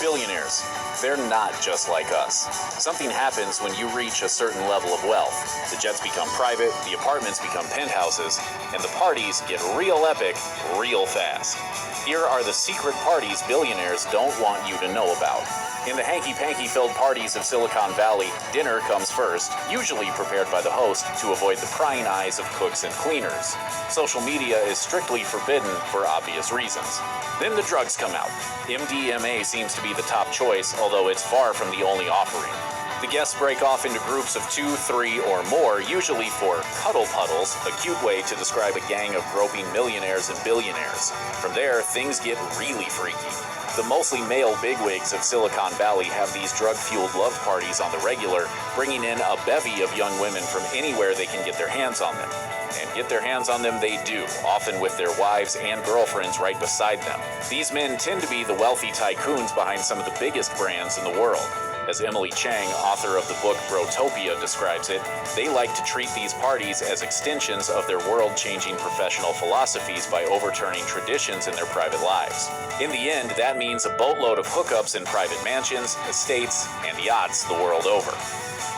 Billionaires. They're not just like us. Something happens when you reach a certain level of wealth. The jets become private, the apartments become penthouses, and the parties get real epic real fast. Here are the secret parties billionaires don't want you to know about. In the hanky-panky filled parties of Silicon Valley, dinner comes first, usually prepared by the host to avoid the prying eyes of cooks and cleaners. Social media is strictly forbidden for obvious reasons. Then the drugs come out. MDMA seems to be the top choice, although it's far from the only offering. The guests break off into groups of 2, 3, or more, usually for cuddle puddles, a cute way to describe a gang of groping millionaires and billionaires. From there, things get really freaky. The mostly male bigwigs of Silicon Valley have these drug-fueled love parties on the regular, bringing in a bevy of young women from anywhere they can get their hands on them. And get their hands on them they do, often with their wives and girlfriends right beside them. These men tend to be the wealthy tycoons behind some of the biggest brands in the world. As Emily Chang, author of the book Brotopia, describes it, they like to treat these parties as extensions of their world-changing professional philosophies by overturning traditions in their private lives. In the end, that means a boatload of hookups in private mansions, estates, and yachts the world over.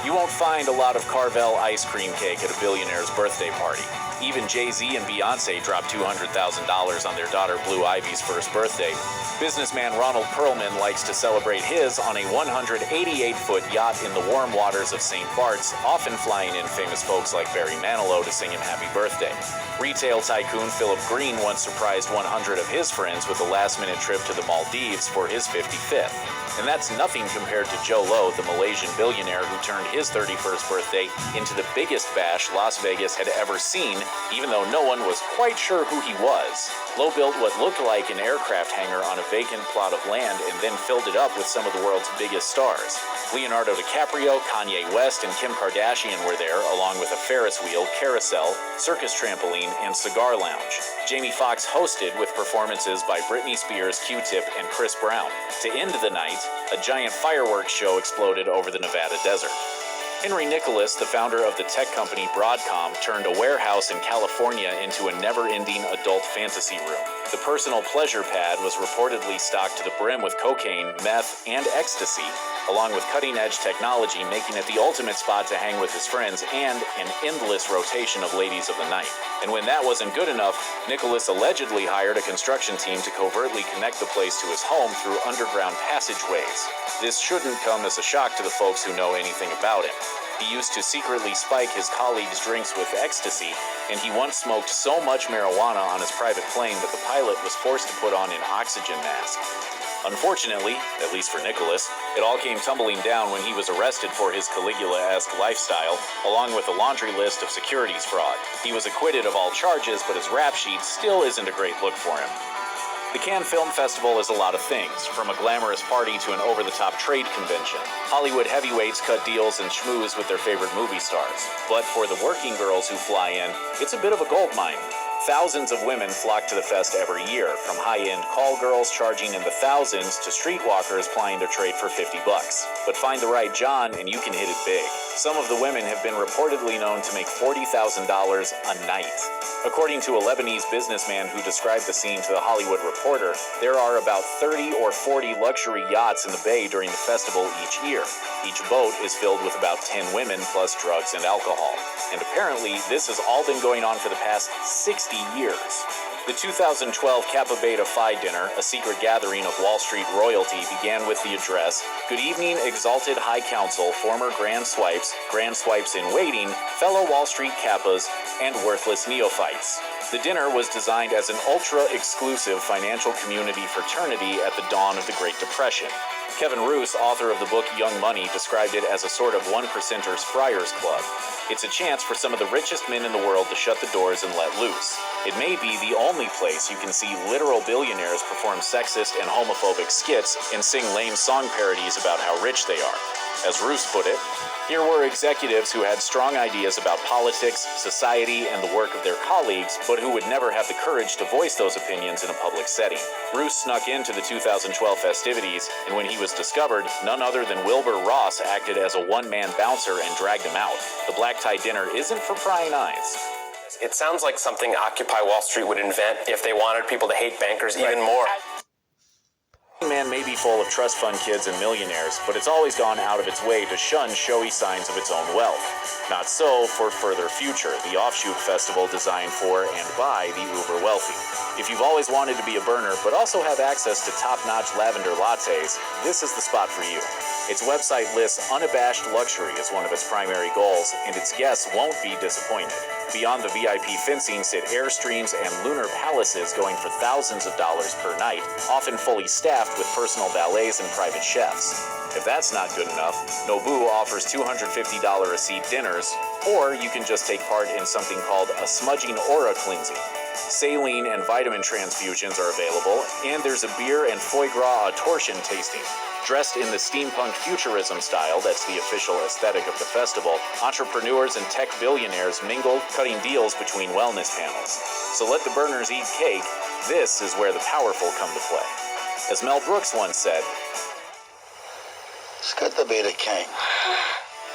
You won't find a lot of Carvel ice cream cake at a billionaire's birthday party. Even Jay-Z and Beyonce dropped $200,000 on their daughter Blue Ivy's first birthday. Businessman Ronald Perlman likes to celebrate his on a 188-foot yacht in the warm waters of St. Bart's, often flying in famous folks like Barry Manilow to sing him happy birthday. Retail tycoon Philip Green once surprised 100 of his friends with a last-minute trip to the Maldives for his 55th. And that's nothing compared to Joe Low, the Malaysian billionaire who turned his 31st birthday into the biggest bash Las Vegas had ever seen, even though no one was quite sure who he was. Low built what looked like an aircraft hangar on a vacant plot of land and then filled it up with some of the world's biggest stars. Leonardo DiCaprio, Kanye West, and Kim Kardashian were there, along with a Ferris wheel, carousel, circus trampoline, and cigar lounge. Jamie Foxx hosted with performances by Britney Spears, Q-Tip, and Chris Brown. To end the night, a giant fireworks show exploded over the Nevada desert. Henry Nicholas, the founder of the tech company Broadcom, turned a warehouse in California into a never-ending adult fantasy room. The personal pleasure pad was reportedly stocked to the brim with cocaine, meth, and ecstasy, along with cutting-edge technology, making it the ultimate spot to hang with his friends and an endless rotation of ladies of the night. And when that wasn't good enough, Nicholas allegedly hired a construction team to covertly connect the place to his home through underground passageways. This shouldn't come as a shock to the folks who know anything about him. He used to secretly spike his colleagues' drinks with ecstasy, and he once smoked so much marijuana on his private plane that the pilot was forced to put on an oxygen mask. Unfortunately, at least for Nicholas, it all came tumbling down when he was arrested for his Caligula-esque lifestyle, along with a laundry list of securities fraud. He was acquitted of all charges, but his rap sheet still isn't a great look for him. The Cannes Film Festival is a lot of things, from a glamorous party to an over-the-top trade convention. Hollywood heavyweights cut deals and schmooze with their favorite movie stars. But for the working girls who fly in, it's a bit of a gold mine. Thousands of women flock to the fest every year, from high-end call girls charging in the thousands to streetwalkers plying their trade for $50. But find the right John and you can hit it big. Some of the women have been reportedly known to make $40,000 a night. According to a Lebanese businessman who described the scene to the Hollywood Reporter, there are about 30 or 40 luxury yachts in the bay during the festival each year. Each boat is filled with about 10 women plus drugs and alcohol. And apparently, this has all been going on for the past 60 years. The 2012 Kappa Beta Phi dinner, a secret gathering of Wall Street royalty, began with the address, "Good evening, exalted high council, former grand swipes in waiting, fellow Wall Street Kappas, and worthless neophytes." The dinner was designed as an ultra-exclusive financial community fraternity at the dawn of the Great Depression. Kevin Roose, author of the book Young Money, described it as a sort of one-percenters friars club. It's a chance for some of the richest men in the world to shut the doors and let loose. It may be the only place you can see literal billionaires perform sexist and homophobic skits and sing lame song parodies about how rich they are. As Roose put it, here were executives who had strong ideas about politics, society, and the work of their colleagues, but who would never have the courage to voice those opinions in a public setting. Roose snuck into the 2012 festivities, and when he was discovered, none other than Wilbur Ross acted as a one-man bouncer and dragged him out. The black tie dinner isn't for prying eyes. It sounds like something Occupy Wall Street would invent if they wanted people to hate bankers even more. Man may be full of trust fund kids and millionaires, but it's always gone out of its way to shun showy signs of its own wealth. Not so for Further Future, the offshoot festival designed for and by the uber wealthy. If you've always wanted to be a burner, but also have access to top-notch lavender lattes, this is the spot for you. Its website lists unabashed luxury as one of its primary goals, and its guests won't be disappointed. Beyond the VIP fencing sit Airstreams and lunar palaces going for thousands of dollars per night, often fully staffed with personal valets and private chefs. If that's not good enough, Nobu offers $250 a seat dinners, or you can just take part in something called a smudging aura cleansing. Saline and vitamin transfusions are available, and there's a beer and foie gras torsion tasting. Dressed in the steampunk futurism style that's the official aesthetic of the festival, entrepreneurs and tech billionaires mingle, cutting deals between wellness panels. So let the burners eat cake. This is where the powerful come to play. As Mel Brooks once said, "It's good to be the king."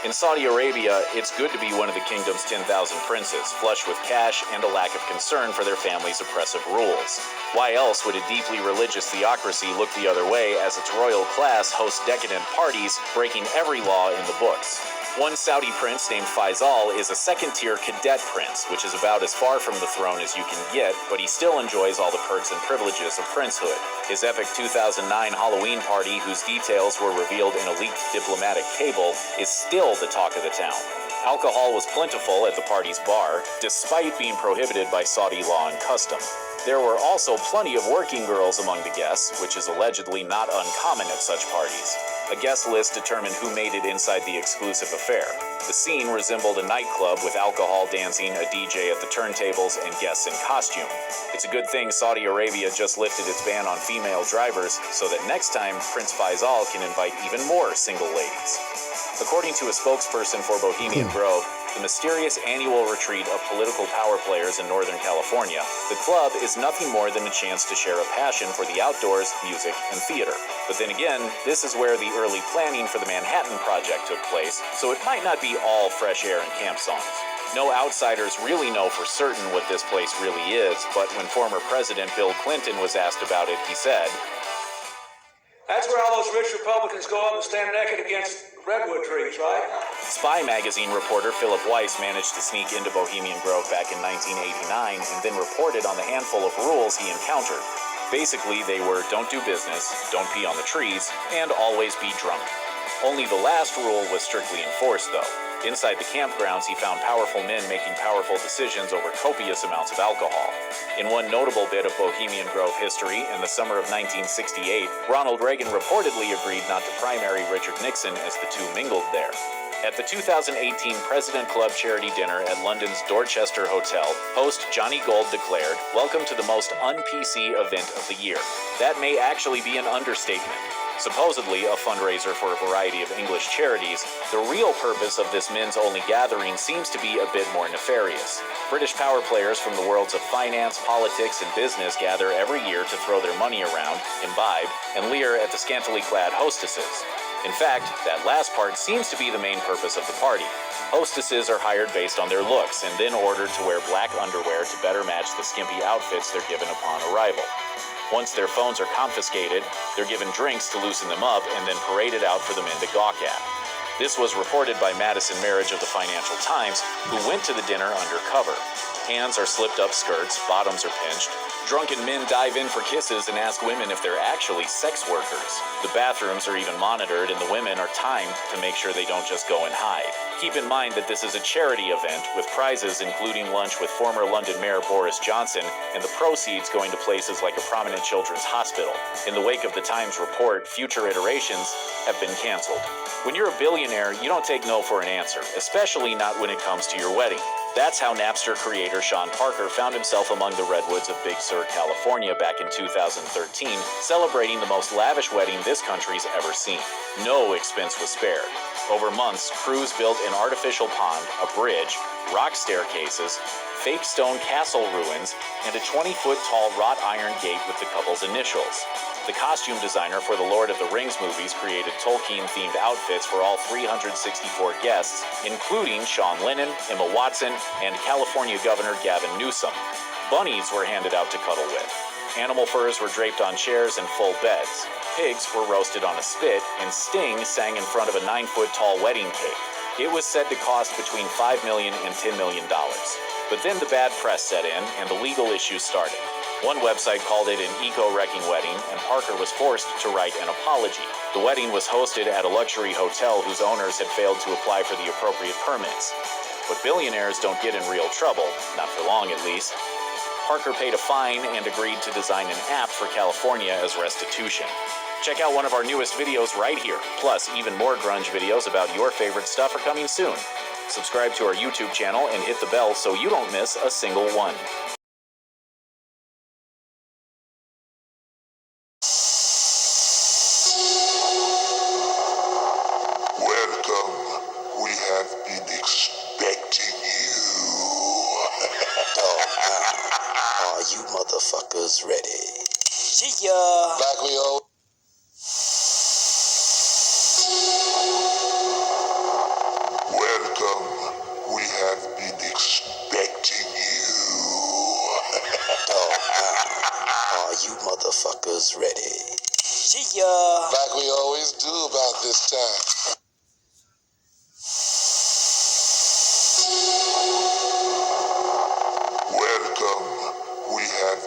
in Saudi Arabia, it's good to be one of the kingdom's 10,000 princes, flush with cash and a lack of concern for their family's oppressive rules. Why else would a deeply religious theocracy look the other way as its royal class hosts decadent parties, breaking every law in the books? One Saudi prince named Faisal is a second-tier cadet prince, which is about as far from the throne as you can get, but he still enjoys all the perks and privileges of princehood. His epic 2009 Halloween party, whose details were revealed in a leaked diplomatic cable, is still the talk of the town. Alcohol was plentiful at the party's bar, despite being prohibited by Saudi law and custom. There were also plenty of working girls among the guests, which is allegedly not uncommon at such parties. A guest list determined who made it inside the exclusive affair. The scene resembled a nightclub with alcohol dancing, a DJ at the turntables, and guests in costume. It's a good thing Saudi Arabia just lifted its ban on female drivers so that next time Prince Faisal can invite even more single ladies. According to a spokesperson for Bohemian Grove, the mysterious annual retreat of political power players in Northern California, the club is nothing more than a chance to share a passion for the outdoors, music, and theater. But then again, this is where the early planning for the Manhattan Project took place, so it might not be all fresh air and camp songs. No outsiders really know for certain what this place really is, but when former President Bill Clinton was asked about it, he said, "That's where all those rich Republicans go up and stand naked against redwood trees, right?" Spy magazine reporter Philip Weiss managed to sneak into Bohemian Grove back in 1989 and then reported on the handful of rules he encountered. Basically, they were don't do business, don't pee on the trees, and always be drunk. Only the last rule was strictly enforced, though. Inside the campgrounds, he found powerful men making powerful decisions over copious amounts of alcohol. In one notable bit of Bohemian Grove history, in the summer of 1968, Ronald Reagan reportedly agreed not to primary Richard Nixon as the two mingled there. At the 2018 President Club charity dinner at London's Dorchester Hotel, host Johnny Gold declared, "Welcome to the most un-PC event of the year." That may actually be an understatement. Supposedly a fundraiser for a variety of English charities, the real purpose of this men's-only gathering seems to be a bit more nefarious. British power players from the worlds of finance, politics, and business gather every year to throw their money around, imbibe, and leer at the scantily clad hostesses. In fact, that last part seems to be the main purpose of the party. Hostesses are hired based on their looks and then ordered to wear black underwear to better match the skimpy outfits they're given upon arrival. Once their phones are confiscated, they're given drinks to loosen them up and then paraded out for the men to gawk at. This was reported by Madison Marriage of the Financial Times, who went to the dinner undercover. Hands are slipped up skirts, bottoms are pinched. Drunken men dive in for kisses and ask women if they're actually sex workers. The bathrooms are even monitored and the women are timed to make sure they don't just go and hide. Keep in mind that this is a charity event with prizes including lunch with former London Mayor Boris Johnson and the proceeds going to places like a prominent children's hospital. In the wake of the Times report, future iterations have been canceled. When you're a billionaire, you don't take no for an answer, especially not when it comes to your wedding. That's how Napster creator Sean Parker found himself among the redwoods of Big Sur, California back in 2013, celebrating the most lavish wedding this country's ever seen. No expense was spared. Over months, crews built an artificial pond, a bridge, rock staircases, fake stone castle ruins, and a 20-foot-tall wrought iron gate with the couple's initials. The costume designer for the Lord of the Rings movies created Tolkien-themed outfits for all 364 guests, including Sean Lennon, Emma Watson, and California Governor Gavin Newsom. Bunnies were handed out to cuddle with. Animal furs were draped on chairs and full beds. Pigs were roasted on a spit, and Sting sang in front of a 9-foot-tall wedding cake. It was said to cost between $5 million and $10 million. But then the bad press set in, and the legal issues started. One website called it an eco-wrecking wedding, and Parker was forced to write an apology. The wedding was hosted at a luxury hotel whose owners had failed to apply for the appropriate permits. But billionaires don't get in real trouble, not for long at least. Parker paid a fine and agreed to design an app for California as restitution. Check out one of our newest videos right here. Plus, even more grunge videos about your favorite stuff are coming soon. Subscribe to our YouTube channel and hit the bell so you don't miss a single one. Welcome. We have been expecting you. Are you motherfuckers ready? See ya! Like we always. Welcome. We have been expecting you. Are you motherfuckers ready? See ya! Like we always do about this time. Welcome. We have